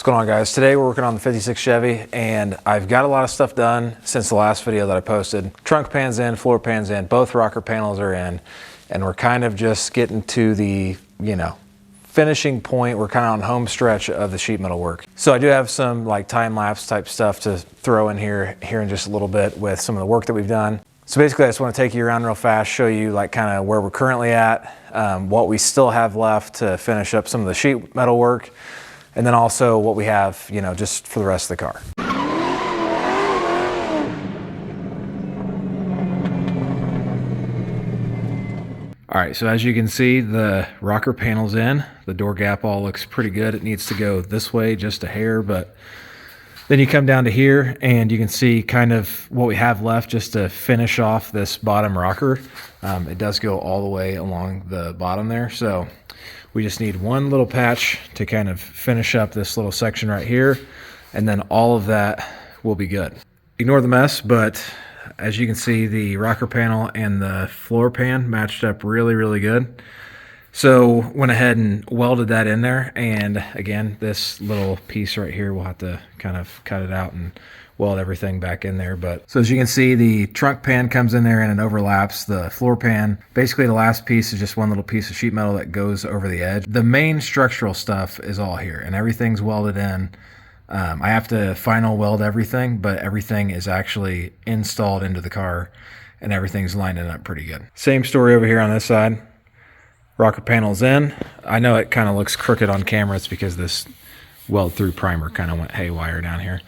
What's going on, guys? Today we're working on the 56 Chevy, and I've got a lot of stuff done since the last video that I posted. Trunk pan's in, floor pan's in, both rocker panels are in, and we're kind of just getting to the, finishing point. We're kind of on home stretch of the sheet metal work. So I do have some like time-lapse type stuff to throw in here in just a little bit with some of the work that we've done. So basically I just want to take you around real fast, show you like kind of where we're currently at, what we still have left to finish up some of the sheet metal work, and then also what we have, just for the rest of the car. All right, so as you can see, the rocker panel's in. The door gap all looks pretty good. It needs to go this way just a hair, but then you come down to here and you can see kind of what we have left just to finish off this bottom rocker. It does go all the way along the bottom there. So we just need one little patch to kind of finish up this little section right here, and then all of that will be good. Ignore the mess, but as you can see, the rocker panel and the floor pan matched up really, really good. So went ahead and welded that in there, and again, this little piece right here, we'll have to kind of cut it out and weld everything back in there. But so as you can see, the trunk pan comes in there and it overlaps the floor pan. Basically the last piece is just one little piece of sheet metal that goes over the edge. The main structural stuff is all here and everything's welded in. I have to final weld everything, but everything is actually installed into the car and everything's lining up pretty good. Same story over here on this side. Rocker panel's in. I know it kind of looks crooked on camera. It's because this weld through primer kind of went haywire down here,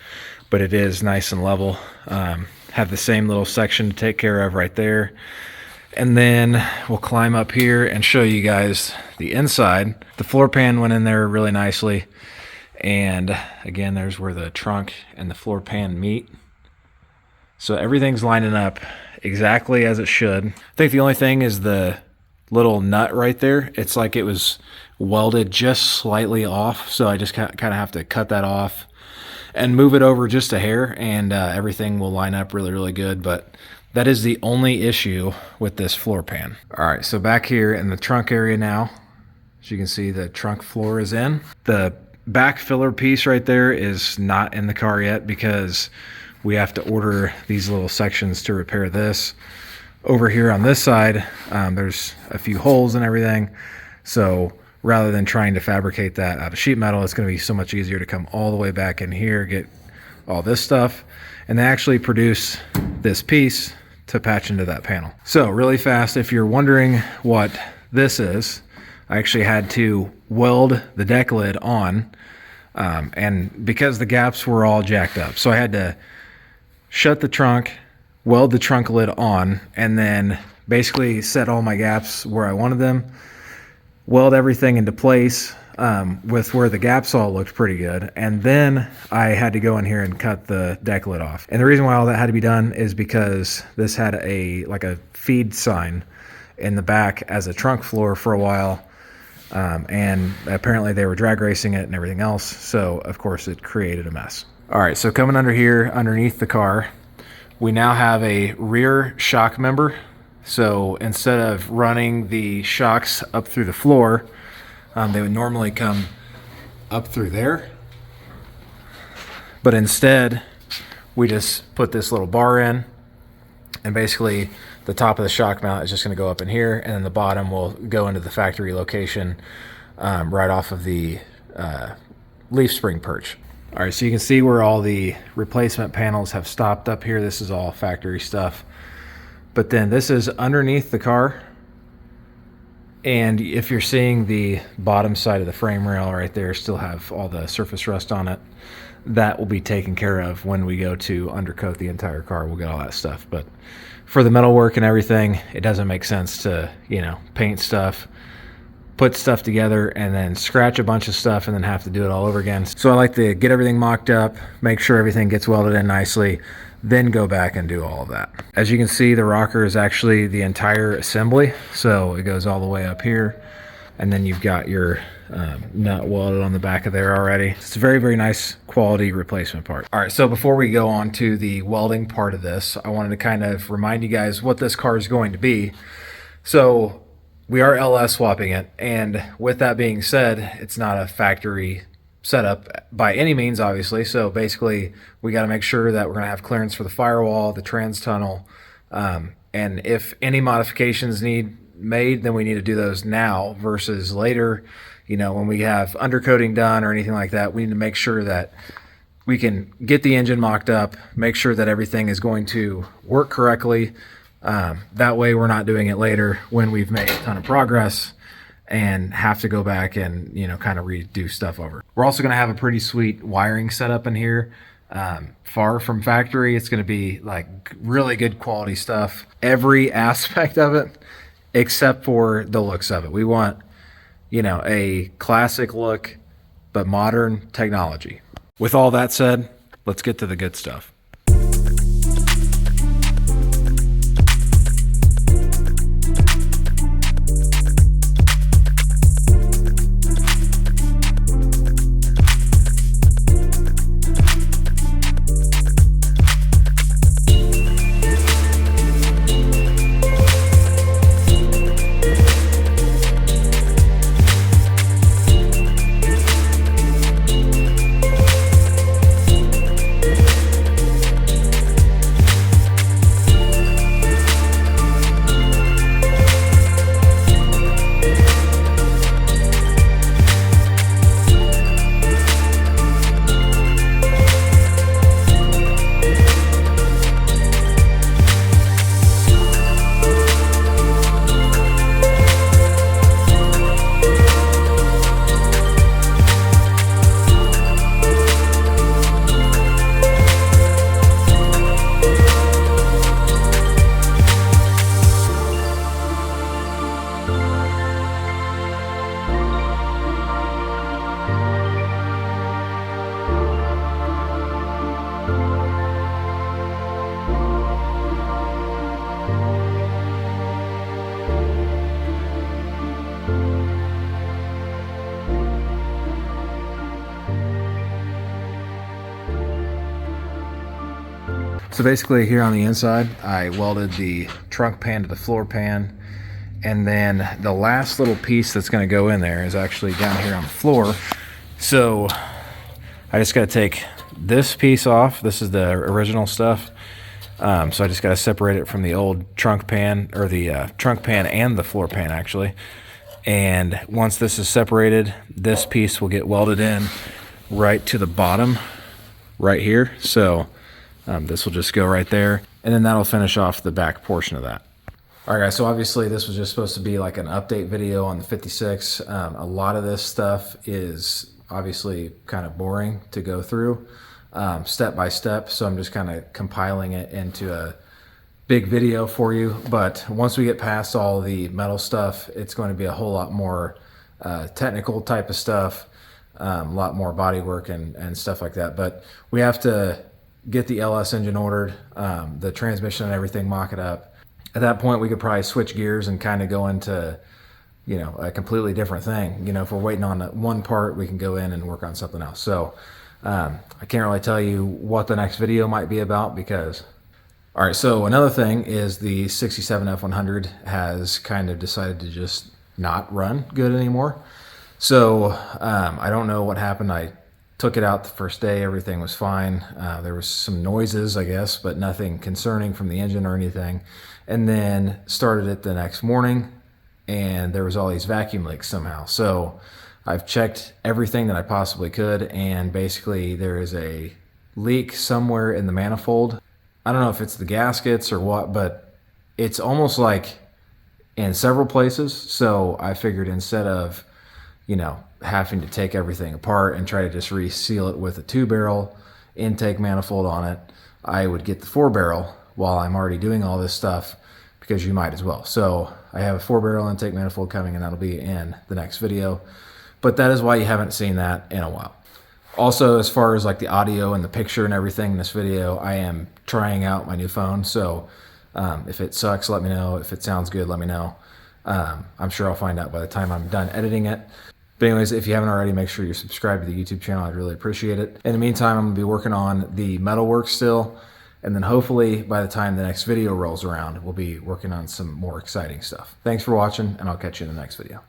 but it is nice and level. Have the same little section to take care of right there. And then we'll climb up here and show you guys the inside. The floor pan went in there really nicely. And again, there's where the trunk and the floor pan meet. So everything's lining up exactly as it should. I think the only thing is the little nut right there. It's like it was welded just slightly off. So I just kind of have to cut that off and move it over just a hair, and everything will line up really, really good. But that is the only issue with this floor pan. All right, so back here in the trunk area now, as you can see, the trunk floor is in. The back filler piece right there is not in the car yet because we have to order these little sections to repair this. Over here on this side, there's a few holes and everything. So rather than trying to fabricate that out of sheet metal, it's going to be so much easier to come all the way back in here, get all this stuff, and they actually produce this piece to patch into that panel. So really fast, if you're wondering what this is, I actually had to weld the deck lid on, and because the gaps were all jacked up, so I had to shut the trunk, weld the trunk lid on, and then basically set all my gaps where I wanted them, weld everything into place with where the gaps all looked pretty good, and then I had to go in here and cut the deck lid off. And the reason why all that had to be done is because this had a feed sign in the back as a trunk floor for a while, and apparently they were drag racing it and everything else, so of course it created a mess. All right, so coming under here underneath the car, we now have a rear shock member. So instead of running the shocks up through the floor, they would normally come up through there. But instead, we just put this little bar in, and basically the top of the shock mount is just going to go up in here, and then the bottom will go into the factory location right off of the leaf spring perch. All right, so you can see where all the replacement panels have stopped up here. This is all factory stuff. But then this is underneath the car. And if you're seeing the bottom side of the frame rail right there still have all the surface rust on it, that will be taken care of when we go to undercoat the entire car. We'll get all that stuff. But for the metal work and everything, it doesn't make sense to, paint stuff, put stuff together, and then scratch a bunch of stuff and then have to do it all over again. So I like to get everything mocked up, make sure everything gets welded in nicely, then go back and do all of that. As you can see, the rocker is actually the entire assembly. So it goes all the way up here, and then you've got your nut welded on the back of there already. It's a very, very nice quality replacement part. All right, so before we go on to the welding part of this, I wanted to kind of remind you guys what this car is going to be. So we are LS swapping it, and with that being said, it's not a factory setup by any means, obviously. So basically, we got to make sure that we're going to have clearance for the firewall, the trans tunnel, and if any modifications need made, then we need to do those now versus later. You know, when we have undercoating done or anything like that, we need to make sure that we can get the engine mocked up, make sure that everything is going to work correctly. That way we're not doing it later when we've made a ton of progress and have to go back and, you know, kind of redo stuff over. We're also going to have a pretty sweet wiring setup in here. Far from factory. It's going to be like really good quality stuff. Every aspect of it, except for the looks of it. We want, you know, a classic look, but modern technology. With all that said, let's get to the good stuff. So basically here on the inside, I welded the trunk pan to the floor pan, and then the last little piece that's going to go in there is actually down here on the floor. So I just got to take this piece off. This is the original stuff. So I just got to separate it from the old trunk pan, or the trunk pan and the floor pan actually. And once this is separated, this piece will get welded in right to the bottom right here. So this will just go right there, and then that'll finish off the back portion of that. All right, guys, so obviously this was just supposed to be like an update video on the 56. A lot of this stuff is obviously kind of boring to go through step by step, so I'm just kind of compiling it into a big video for you. But once we get past all the metal stuff, it's going to be a whole lot more technical type of stuff, a lot more body work and stuff like that. But we have to get the LS engine ordered, the transmission and everything, mock it up. At that point, we could probably switch gears and kind of go into, you know, a completely different thing. You know, if we're waiting on one part, we can go in and work on something else. So I can't really tell you what the next video might be about because, all right, so another thing is the 67 F100 has kind of decided to just not run good anymore. So I don't know what happened. I took it out the first day, everything was fine. There was some noises, I guess, but nothing concerning from the engine or anything. And then started it the next morning, and there was all these vacuum leaks somehow. So I've checked everything that I possibly could, and basically there is a leak somewhere in the manifold. I don't know if it's the gaskets or what, but it's almost like in several places. So I figured instead of, you know, having to take everything apart and try to just reseal it with a 2-barrel intake manifold on it, I would get the 4-barrel while I'm already doing all this stuff, because you might as well. So I have a 4-barrel intake manifold coming, and that'll be in the next video. But that is why you haven't seen that in a while. Also, as far as like the audio and the picture and everything in this video, I am trying out my new phone. So if it sucks, let me know. If it sounds good, let me know. I'm sure I'll find out by the time I'm done editing it. But anyways, if you haven't already, make sure you're subscribed to the YouTube channel. I'd really appreciate it. In the meantime, I'm gonna be working on the metalwork still. And then hopefully by the time the next video rolls around, we'll be working on some more exciting stuff. Thanks for watching, and I'll catch you in the next video.